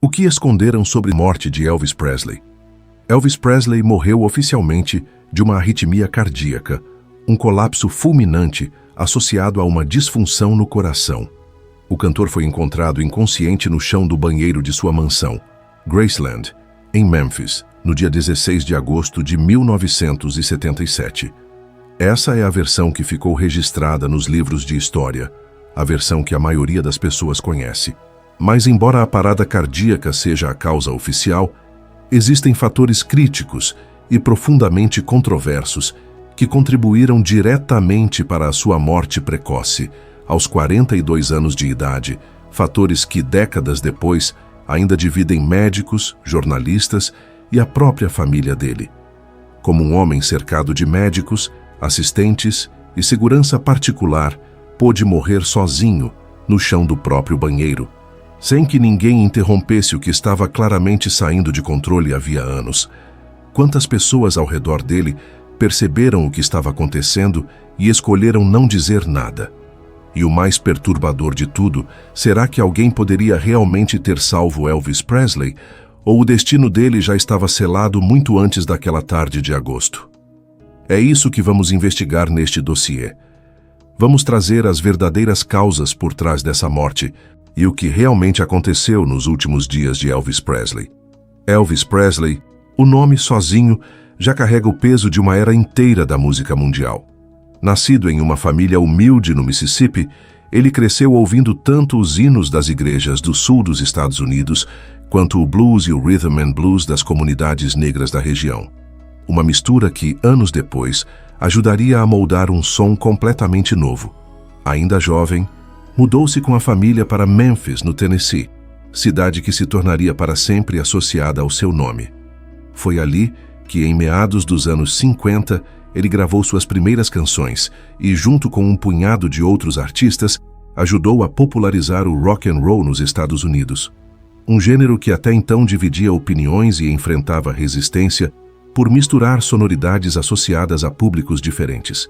O que esconderam sobre a morte de Elvis Presley? Elvis Presley morreu oficialmente de uma arritmia cardíaca, um colapso fulminante associado a uma disfunção no coração. O cantor foi encontrado inconsciente no chão do banheiro de sua mansão, Graceland, em Memphis, no dia 16 de agosto de 1977. Essa é a versão que ficou registrada nos livros de história, a versão que a maioria das pessoas conhece. Mas embora a parada cardíaca seja a causa oficial, existem fatores críticos e profundamente controversos que contribuíram diretamente para a sua morte precoce, aos 42 anos de idade, fatores que, décadas depois, ainda dividem médicos, jornalistas e a própria família dele. Como um homem cercado de médicos, assistentes e segurança particular, pôde morrer sozinho no chão do próprio banheiro, sem que ninguém interrompesse o que estava claramente saindo de controle havia anos. Quantas pessoas ao redor dele perceberam o que estava acontecendo e escolheram não dizer nada? E o mais perturbador de tudo, será que alguém poderia realmente ter salvo Elvis Presley, ou o destino dele já estava selado muito antes daquela tarde de agosto? É isso que vamos investigar neste dossiê. Vamos trazer as verdadeiras causas por trás dessa morte e o que realmente aconteceu nos últimos dias de Elvis Presley. Elvis Presley, o nome sozinho, já carrega o peso de uma era inteira da música mundial. Nascido em uma família humilde no Mississippi, ele cresceu ouvindo tanto os hinos das igrejas do sul dos Estados Unidos, quanto o blues e o rhythm and blues das comunidades negras da região. Uma mistura que, anos depois, ajudaria a moldar um som completamente novo. Ainda jovem, mudou-se com a família para Memphis, no Tennessee, cidade que se tornaria para sempre associada ao seu nome. Foi ali que, em meados dos anos 50, ele gravou suas primeiras canções e, junto com um punhado de outros artistas, ajudou a popularizar o rock and roll nos Estados Unidos. Um gênero que até então dividia opiniões e enfrentava resistência por misturar sonoridades associadas a públicos diferentes.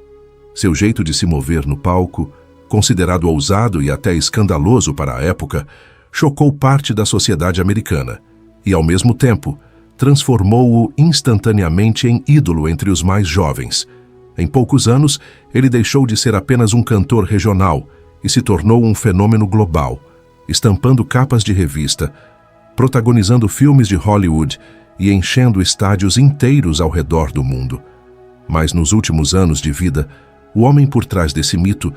Seu jeito de se mover no palco, considerado ousado e até escandaloso para a época, chocou parte da sociedade americana e, ao mesmo tempo, transformou-o instantaneamente em ídolo entre os mais jovens. Em poucos anos, ele deixou de ser apenas um cantor regional e se tornou um fenômeno global, estampando capas de revista, protagonizando filmes de Hollywood e enchendo estádios inteiros ao redor do mundo. Mas nos últimos anos de vida, o homem por trás desse mito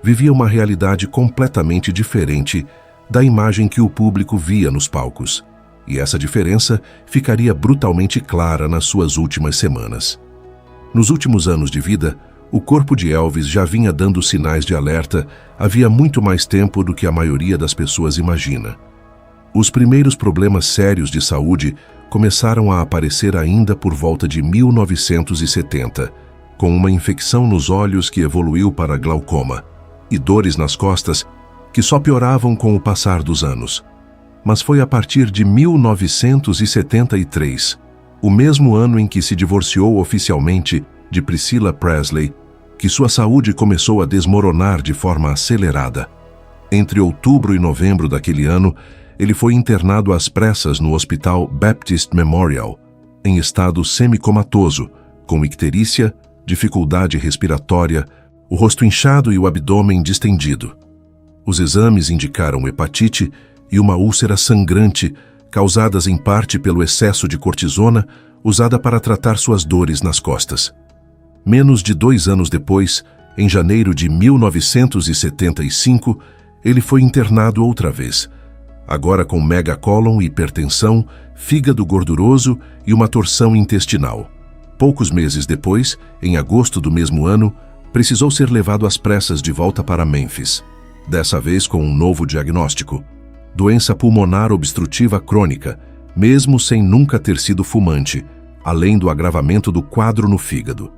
vivia uma realidade completamente diferente da imagem que o público via nos palcos. E essa diferença ficaria brutalmente clara nas suas últimas semanas. Nos últimos anos de vida, o corpo de Elvis já vinha dando sinais de alerta havia muito mais tempo do que a maioria das pessoas imagina. Os primeiros problemas sérios de saúde começaram a aparecer ainda por volta de 1970, com uma infecção nos olhos que evoluiu para glaucoma e dores nas costas que só pioravam com o passar dos anos. Mas foi a partir de 1973, o mesmo ano em que se divorciou oficialmente de Priscilla Presley, que sua saúde começou a desmoronar de forma acelerada. Entre outubro e novembro daquele ano, ele foi internado às pressas no Hospital Baptist Memorial, em estado semicomatoso, com icterícia, dificuldade respiratória, o rosto inchado e o abdômen distendido. Os exames indicaram hepatite e uma úlcera sangrante, causadas em parte pelo excesso de cortisona usada para tratar suas dores nas costas. Menos de 2 anos depois, em janeiro de 1975, ele foi internado outra vez, agora com megacólon, hipertensão, fígado gorduroso e uma torção intestinal. Poucos meses depois, em agosto do mesmo ano, precisou ser levado às pressas de volta para Memphis, dessa vez com um novo diagnóstico: doença pulmonar obstrutiva crônica, mesmo sem nunca ter sido fumante, além do agravamento do quadro no fígado.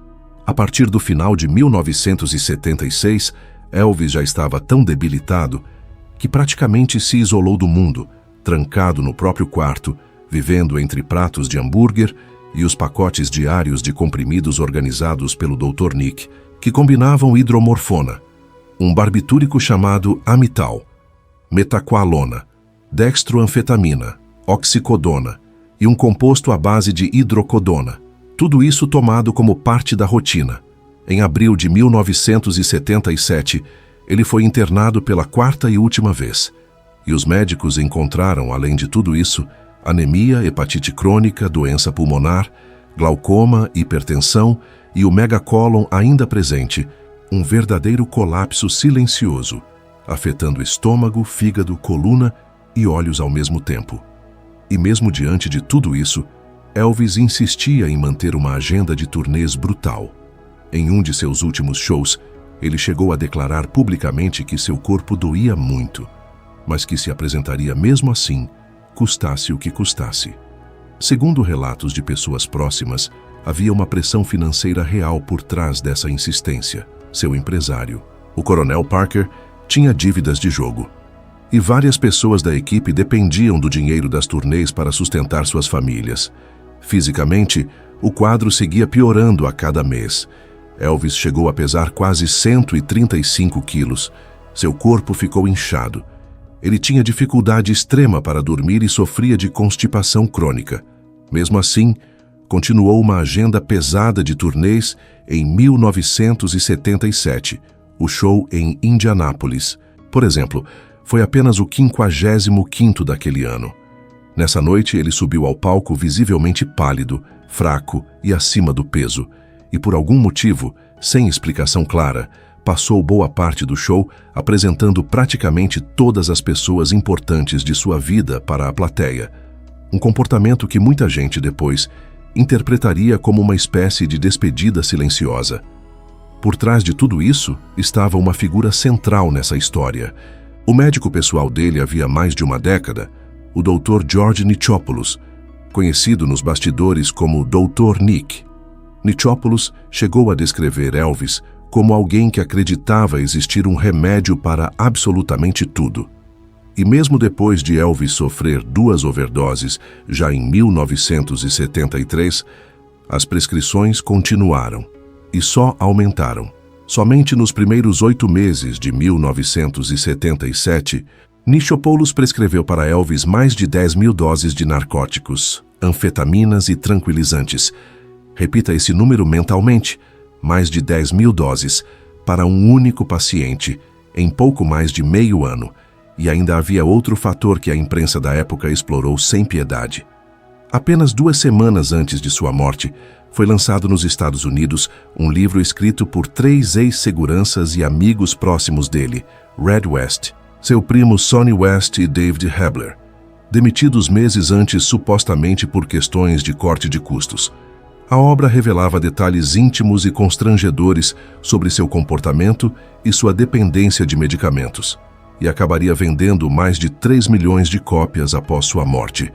A partir do final de 1976, Elvis já estava tão debilitado que praticamente se isolou do mundo, trancado no próprio quarto, vivendo entre pratos de hambúrguer e os pacotes diários de comprimidos organizados pelo Dr. Nick, que combinavam hidromorfona, um barbitúrico chamado Amital, metaqualona, dextroanfetamina, oxicodona e um composto à base de hidrocodona. Tudo isso tomado como parte da rotina. Em abril de 1977, ele foi internado pela quarta e última vez. E os médicos encontraram, além de tudo isso, anemia, hepatite crônica, doença pulmonar, glaucoma, hipertensão e o megacólon ainda presente, um verdadeiro colapso silencioso, afetando estômago, fígado, coluna e olhos ao mesmo tempo. E mesmo diante de tudo isso, Elvis insistia em manter uma agenda de turnês brutal. Em um de seus últimos shows, ele chegou a declarar publicamente que seu corpo doía muito, mas que se apresentaria mesmo assim, custasse o que custasse. Segundo relatos de pessoas próximas, havia uma pressão financeira real por trás dessa insistência. Seu empresário, o Coronel Parker, tinha dívidas de jogo. E várias pessoas da equipe dependiam do dinheiro das turnês para sustentar suas famílias. Fisicamente, o quadro seguia piorando a cada mês. Elvis chegou a pesar quase 135 quilos. Seu corpo ficou inchado. Ele tinha dificuldade extrema para dormir e sofria de constipação crônica. Mesmo assim, continuou uma agenda pesada de turnês em 1977, o show em Indianápolis. Por exemplo, foi apenas o 55º daquele ano. Nessa noite, ele subiu ao palco visivelmente pálido, fraco e acima do peso, e por algum motivo, sem explicação clara, passou boa parte do show apresentando praticamente todas as pessoas importantes de sua vida para a plateia. Um comportamento que muita gente depois interpretaria como uma espécie de despedida silenciosa. Por trás de tudo isso estava uma figura central nessa história. O médico pessoal dele havia mais de uma década, o Dr. George Nichopoulos, conhecido nos bastidores como Dr. Nick. Nichopoulos chegou a descrever Elvis como alguém que acreditava existir um remédio para absolutamente tudo. E mesmo depois de Elvis sofrer 2 overdoses, já em 1973, as prescrições continuaram e só aumentaram. Somente nos primeiros 8 meses de 1977, Nichopoulos prescreveu para Elvis mais de 10.000 doses de narcóticos, anfetaminas e tranquilizantes. Repita esse número mentalmente, mais de 10.000 doses, para um único paciente, em pouco mais de meio ano. E ainda havia outro fator que a imprensa da época explorou sem piedade. Apenas 2 semanas antes de sua morte, foi lançado nos Estados Unidos um livro escrito por 3 ex-seguranças e amigos próximos dele, Red West, seu primo Sonny West e David Hebler, demitidos meses antes supostamente por questões de corte de custos. A obra revelava detalhes íntimos e constrangedores sobre seu comportamento e sua dependência de medicamentos, e acabaria vendendo mais de 3 milhões de cópias após sua morte,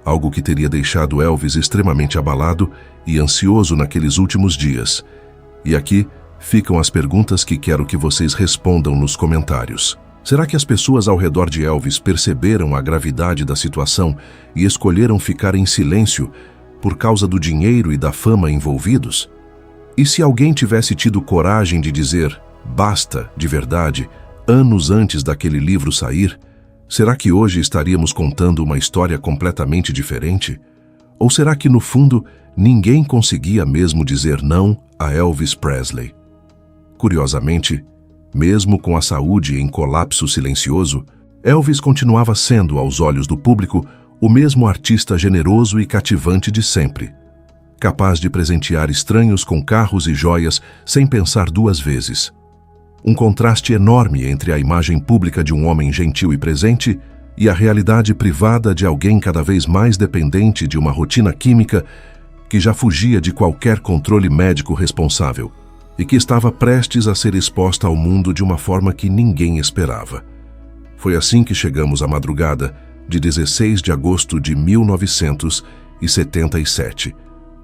algo que teria deixado Elvis extremamente abalado e ansioso naqueles últimos dias. E aqui ficam as perguntas que quero que vocês respondam nos comentários. Será que as pessoas ao redor de Elvis perceberam a gravidade da situação e escolheram ficar em silêncio por causa do dinheiro e da fama envolvidos? E se alguém tivesse tido coragem de dizer basta de verdade anos antes daquele livro sair, será que hoje estaríamos contando uma história completamente diferente? Ou será que, no fundo, ninguém conseguia mesmo dizer não a Elvis Presley? Curiosamente, mesmo com a saúde em colapso silencioso, Elvis continuava sendo, aos olhos do público, o mesmo artista generoso e cativante de sempre, capaz de presentear estranhos com carros e joias sem pensar 2 vezes. Um contraste enorme entre a imagem pública de um homem gentil e presente e a realidade privada de alguém cada vez mais dependente de uma rotina química que já fugia de qualquer controle médico responsável e que estava prestes a ser exposta ao mundo de uma forma que ninguém esperava. Foi assim que chegamos à madrugada de 16 de agosto de 1977.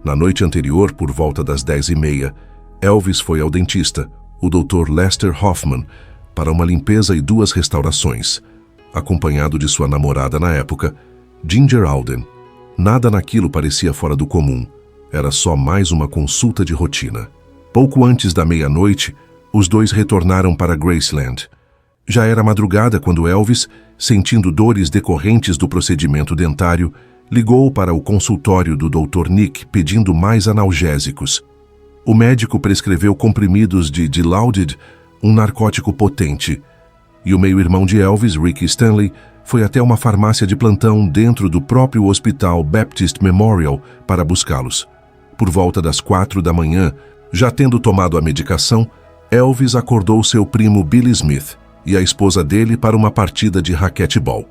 Na noite anterior, por volta das 10h30, Elvis foi ao dentista, o Dr. Lester Hoffman, para uma limpeza e 2 restaurações, acompanhado de sua namorada na época, Ginger Alden. Nada naquilo parecia fora do comum, era só mais uma consulta de rotina. Pouco antes da meia-noite, os 2 retornaram para Graceland. Já era madrugada quando Elvis, sentindo dores decorrentes do procedimento dentário, ligou para o consultório do Dr. Nick pedindo mais analgésicos. O médico prescreveu comprimidos de Dilaudid, um narcótico potente, e o meio-irmão de Elvis, Ricky Stanley, foi até uma farmácia de plantão dentro do próprio Hospital Baptist Memorial para buscá-los. Por volta das 4 da manhã, já tendo tomado a medicação, Elvis acordou seu primo Billy Smith e a esposa dele para uma partida de raquetebol.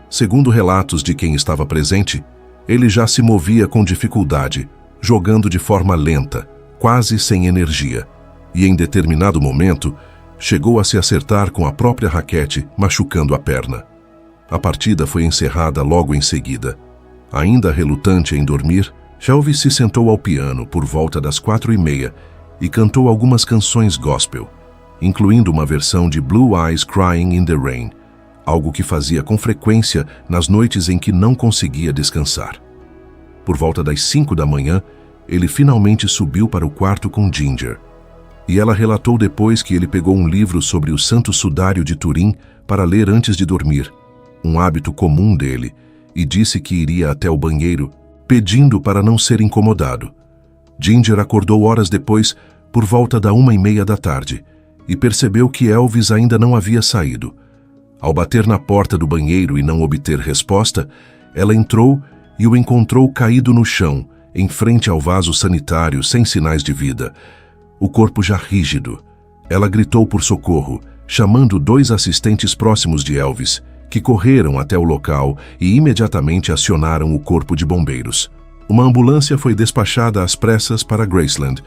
Segundo relatos de quem estava presente, ele já se movia com dificuldade, jogando de forma lenta, quase sem energia, e em determinado momento chegou a se acertar com a própria raquete, machucando a perna. A partida foi encerrada logo em seguida. Ainda relutante em dormir, Elvis se sentou ao piano por volta das 4h30 e cantou algumas canções gospel, incluindo uma versão de Blue Eyes Crying in the Rain, algo que fazia com frequência nas noites em que não conseguia descansar. Por volta das 5 da manhã, ele finalmente subiu para o quarto com Ginger, e ela relatou depois que ele pegou um livro sobre o Santo Sudário de Turim para ler antes de dormir, um hábito comum dele, e disse que iria até o banheiro, pedindo para não ser incomodado. Ginger acordou horas depois, por volta da 1h30 da tarde, e percebeu que Elvis ainda não havia saído. Ao bater na porta do banheiro e não obter resposta, ela entrou e o encontrou caído no chão, em frente ao vaso sanitário, sem sinais de vida, o corpo já rígido. Ela gritou por socorro, chamando 2 assistentes próximos de Elvis, que correram até o local e imediatamente acionaram o corpo de bombeiros. Uma ambulância foi despachada às pressas para Graceland.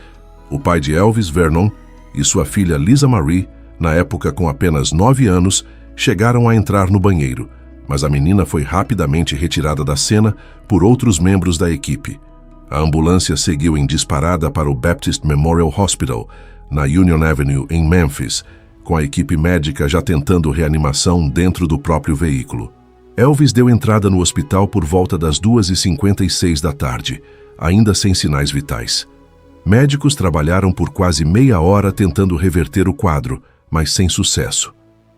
O pai de Elvis, Vernon, e sua filha Lisa Marie, na época com apenas 9 anos, chegaram a entrar no banheiro, mas a menina foi rapidamente retirada da cena por outros membros da equipe. A ambulância seguiu em disparada para o Baptist Memorial Hospital, na Union Avenue, em Memphis, com a equipe médica já tentando reanimação dentro do próprio veículo. Elvis deu entrada no hospital por volta das 2h56 da tarde, ainda sem sinais vitais. Médicos trabalharam por quase meia hora tentando reverter o quadro, mas sem sucesso.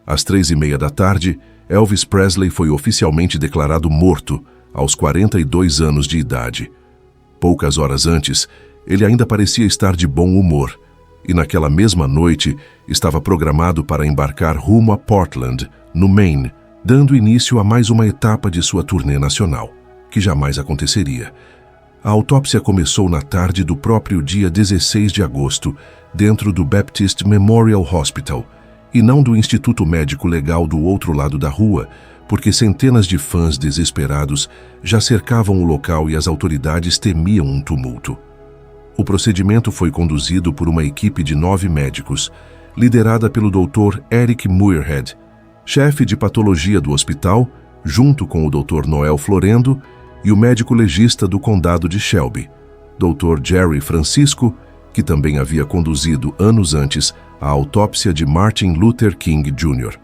Às 3h30 da tarde, Elvis Presley foi oficialmente declarado morto, aos 42 anos de idade. Poucas horas antes, ele ainda parecia estar de bom humor, e naquela mesma noite estava programado para embarcar rumo a Portland, no Maine, dando início a mais uma etapa de sua turnê nacional, que jamais aconteceria. A autópsia começou na tarde do próprio dia 16 de agosto, dentro do Baptist Memorial Hospital, e não do Instituto Médico Legal do outro lado da rua, porque centenas de fãs desesperados já cercavam o local e as autoridades temiam um tumulto. O procedimento foi conduzido por uma equipe de 9 médicos, liderada pelo Dr. Eric Muirhead, chefe de patologia do hospital, junto com o Dr. Noel Florendo e o médico legista do condado de Shelby, Dr. Jerry Francisco, que também havia conduzido anos antes a autópsia de Martin Luther King Jr.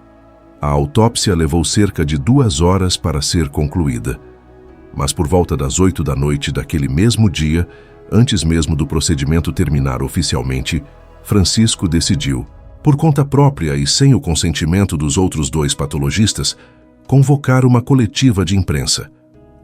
A autópsia levou cerca de 2 horas para ser concluída. Mas por volta das 8 da noite daquele mesmo dia, antes mesmo do procedimento terminar oficialmente, Francisco decidiu, por conta própria e sem o consentimento dos outros 2 patologistas, convocar uma coletiva de imprensa.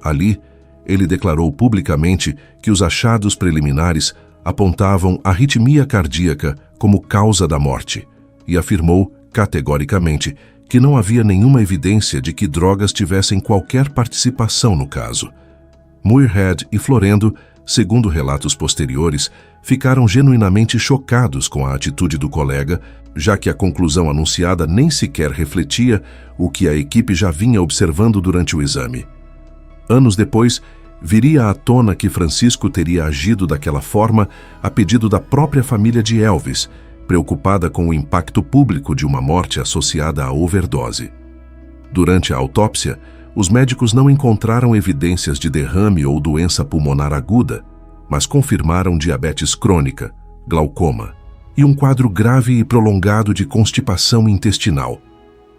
Ali, ele declarou publicamente que os achados preliminares apontavam arritmia cardíaca como causa da morte e afirmou, categoricamente, que não havia nenhuma evidência de que drogas tivessem qualquer participação no caso. Muirhead e Florendo, segundo relatos posteriores, ficaram genuinamente chocados com a atitude do colega, já que a conclusão anunciada nem sequer refletia o que a equipe já vinha observando durante o exame. Anos depois, viria à tona que Francisco teria agido daquela forma a pedido da própria família de Elvis, preocupada com o impacto público de uma morte associada à overdose. Durante a autópsia, os médicos não encontraram evidências de derrame ou doença pulmonar aguda, mas confirmaram diabetes crônica, glaucoma e um quadro grave e prolongado de constipação intestinal.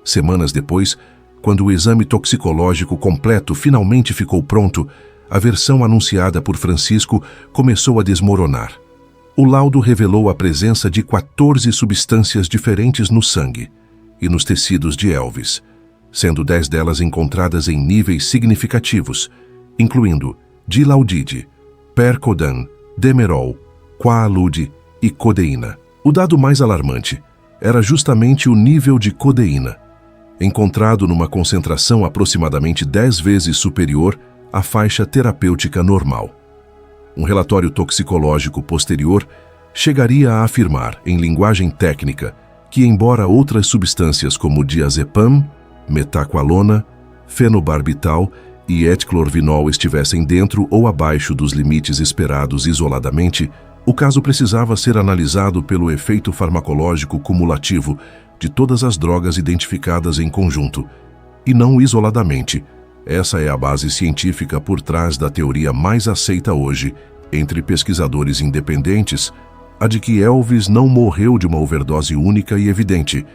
Semanas depois, quando o exame toxicológico completo finalmente ficou pronto, a versão anunciada por Francisco começou a desmoronar. O laudo revelou a presença de 14 substâncias diferentes no sangue, e nos tecidos de Elvis, sendo 10 delas encontradas em níveis significativos, incluindo dilaudide, percodan, demerol, quaalude e codeína. O dado mais alarmante era justamente o nível de codeína, encontrado numa concentração aproximadamente 10 vezes superior à faixa terapêutica normal. Um relatório toxicológico posterior chegaria a afirmar, em linguagem técnica, que embora outras substâncias como diazepam, metaqualona, fenobarbital e eticlorvinol estivessem dentro ou abaixo dos limites esperados isoladamente, o caso precisava ser analisado pelo efeito farmacológico cumulativo de todas as drogas identificadas em conjunto, e não isoladamente. Essa é a base científica por trás da teoria mais aceita hoje entre pesquisadores independentes, a de que Elvis não morreu de uma overdose única e evidente,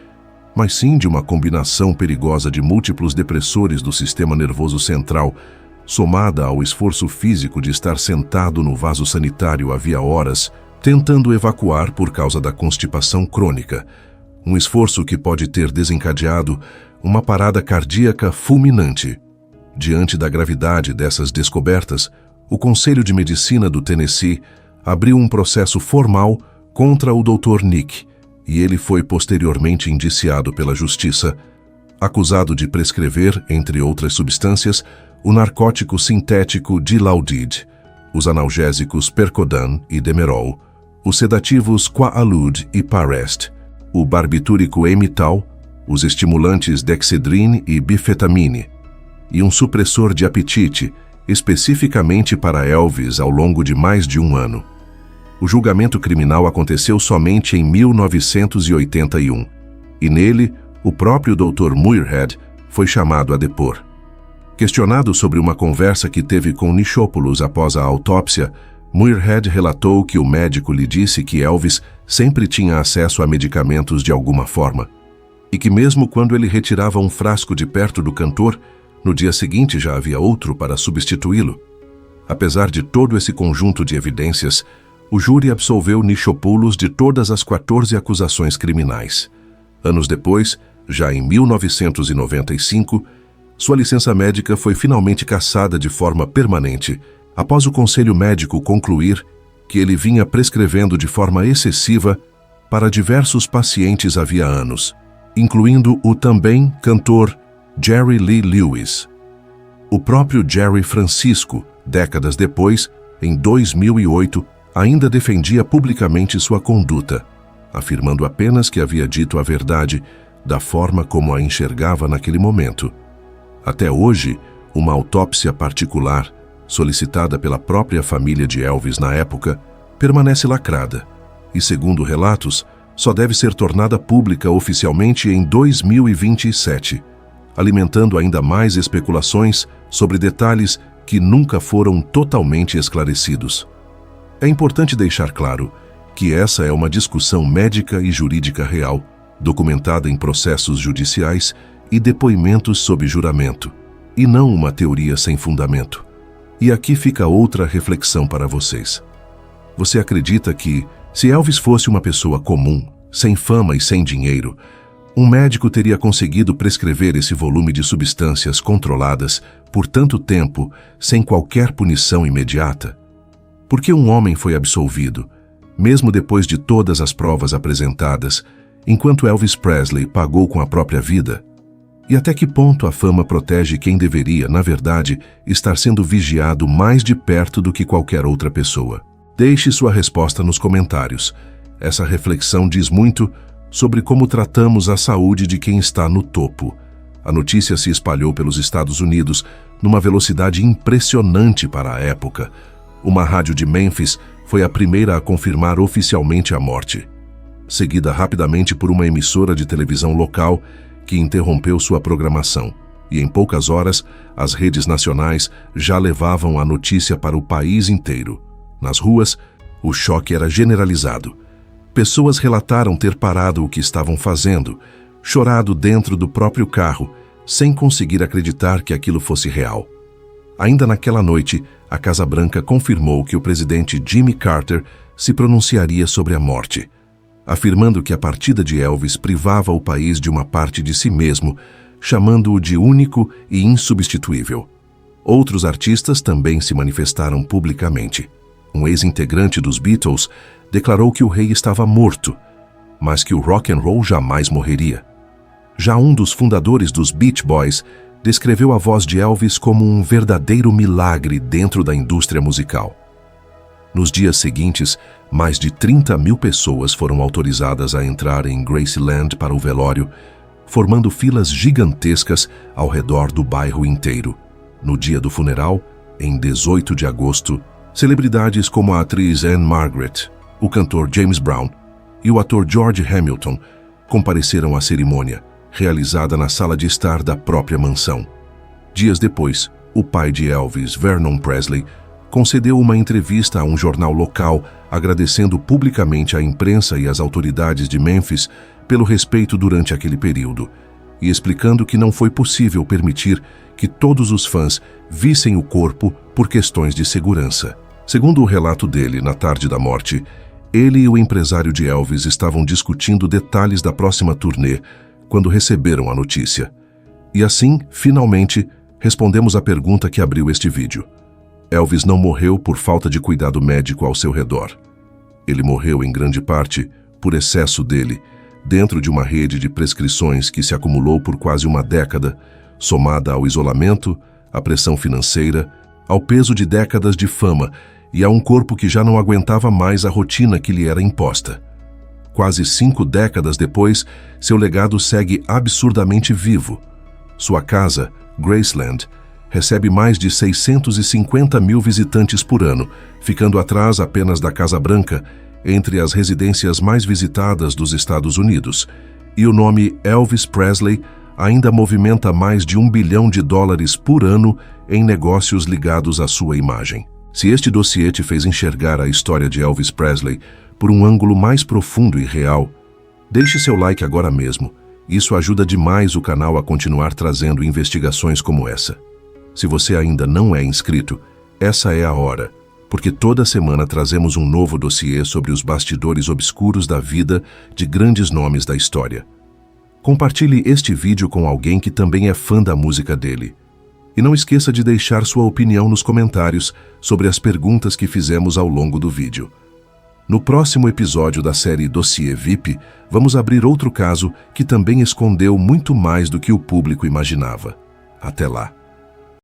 mas sim de uma combinação perigosa de múltiplos depressores do sistema nervoso central, somada ao esforço físico de estar sentado no vaso sanitário havia horas, tentando evacuar por causa da constipação crônica, um esforço que pode ter desencadeado uma parada cardíaca fulminante. Diante da gravidade dessas descobertas, o Conselho de Medicina do Tennessee abriu um processo formal contra o Dr. Nick, e ele foi posteriormente indiciado pela Justiça, acusado de prescrever, entre outras substâncias, o narcótico sintético dilaudide, os analgésicos percodan e demerol, os sedativos quaalude e parest, o barbitúrico emital, os estimulantes dexedrine e bifetamine, e um supressor de apetite, especificamente para Elvis ao longo de mais de um ano. O julgamento criminal aconteceu somente em 1981, e nele, o próprio Dr. Muirhead foi chamado a depor. Questionado sobre uma conversa que teve com Nichopoulos após a autópsia, Muirhead relatou que o médico lhe disse que Elvis sempre tinha acesso a medicamentos de alguma forma, e que mesmo quando ele retirava um frasco de perto do cantor, no dia seguinte já havia outro para substituí-lo. Apesar de todo esse conjunto de evidências, o júri absolveu Nichopoulos de todas as 14 acusações criminais. Anos depois, já em 1995, sua licença médica foi finalmente cassada de forma permanente, após o Conselho Médico concluir que ele vinha prescrevendo de forma excessiva para diversos pacientes havia anos, incluindo o também cantor Jerry Lee Lewis. O próprio Jerry Francisco, décadas depois, em 2008, ainda defendia publicamente sua conduta, afirmando apenas que havia dito a verdade da forma como a enxergava naquele momento. Até hoje, uma autópsia particular, solicitada pela própria família de Elvis na época, permanece lacrada e, segundo relatos, só deve ser tornada pública oficialmente em 2027, alimentando ainda mais especulações sobre detalhes que nunca foram totalmente esclarecidos. É importante deixar claro que essa é uma discussão médica e jurídica real, documentada em processos judiciais e depoimentos sob juramento, e não uma teoria sem fundamento. E aqui fica outra reflexão para vocês. Você acredita que, se Elvis fosse uma pessoa comum, sem fama e sem dinheiro, um médico teria conseguido prescrever esse volume de substâncias controladas por tanto tempo sem qualquer punição imediata? Por que um homem foi absolvido, mesmo depois de todas as provas apresentadas, enquanto Elvis Presley pagou com a própria vida? E até que ponto a fama protege quem deveria, na verdade, estar sendo vigiado mais de perto do que qualquer outra pessoa? Deixe sua resposta nos comentários. Essa reflexão diz muito sobre como tratamos a saúde de quem está no topo. A notícia se espalhou pelos Estados Unidos numa velocidade impressionante para a época. Uma rádio de Memphis foi a primeira a confirmar oficialmente a morte, seguida rapidamente por uma emissora de televisão local que interrompeu sua programação, e em poucas horas as redes nacionais já levavam a notícia para o país inteiro. Nas ruas, o choque era generalizado. Pessoas relataram ter parado o que estavam fazendo, chorado dentro do próprio carro, sem conseguir acreditar que aquilo fosse real. Ainda naquela noite, a Casa Branca confirmou que o presidente Jimmy Carter se pronunciaria sobre a morte. afirmando que a partida de Elvis privava o país de uma parte de si mesmo, chamando-o de único e insubstituível. Outros artistas também se manifestaram publicamente. Um ex-integrante dos Beatles declarou que o rei estava morto, mas que o rock and roll jamais morreria. Já um dos fundadores dos Beach Boys descreveu a voz de Elvis como um verdadeiro milagre dentro da indústria musical. Nos dias seguintes, mais de 30 mil pessoas foram autorizadas a entrar em Graceland para o velório, formando filas gigantescas ao redor do bairro inteiro. No dia do funeral, em 18 de agosto, celebridades como a atriz Anne Margaret, o cantor James Brown e o ator George Hamilton compareceram à cerimônia, realizada na sala de estar da própria mansão. Dias depois, o pai de Elvis, Vernon Presley, concedeu uma entrevista a um jornal local, agradecendo publicamente à imprensa e às autoridades de Memphis pelo respeito durante aquele período, e explicando que não foi possível permitir que todos os fãs vissem o corpo por questões de segurança. Segundo o relato dele, na tarde da morte, ele e o empresário de Elvis estavam discutindo detalhes da próxima turnê quando receberam a notícia. E assim, finalmente, respondemos à pergunta que abriu este vídeo. Elvis não morreu por falta de cuidado médico ao seu redor. Ele morreu, em grande parte, por excesso dele, dentro de uma rede de prescrições que se acumulou por quase uma década, somada ao isolamento, à pressão financeira, ao peso de décadas de fama e a um corpo que já não aguentava mais a rotina que lhe era imposta. Quase 5 décadas depois, seu legado segue absurdamente vivo. Sua casa, Graceland, recebe mais de 650 mil visitantes por ano, ficando atrás apenas da Casa Branca, entre as residências mais visitadas dos Estados Unidos, e o nome Elvis Presley ainda movimenta mais de $1 bilhão por ano em negócios ligados à sua imagem. Se este dossiê te fez enxergar a história de Elvis Presley por um ângulo mais profundo e real, deixe seu like agora mesmo. Isso ajuda demais o canal a continuar trazendo investigações como essa. Se você ainda não é inscrito, essa é a hora, porque toda semana trazemos um novo dossiê sobre os bastidores obscuros da vida de grandes nomes da história. Compartilhe este vídeo com alguém que também é fã da música dele. E não esqueça de deixar sua opinião nos comentários sobre as perguntas que fizemos ao longo do vídeo. No próximo episódio da série Dossiê VIP, vamos abrir outro caso que também escondeu muito mais do que o público imaginava. Até lá!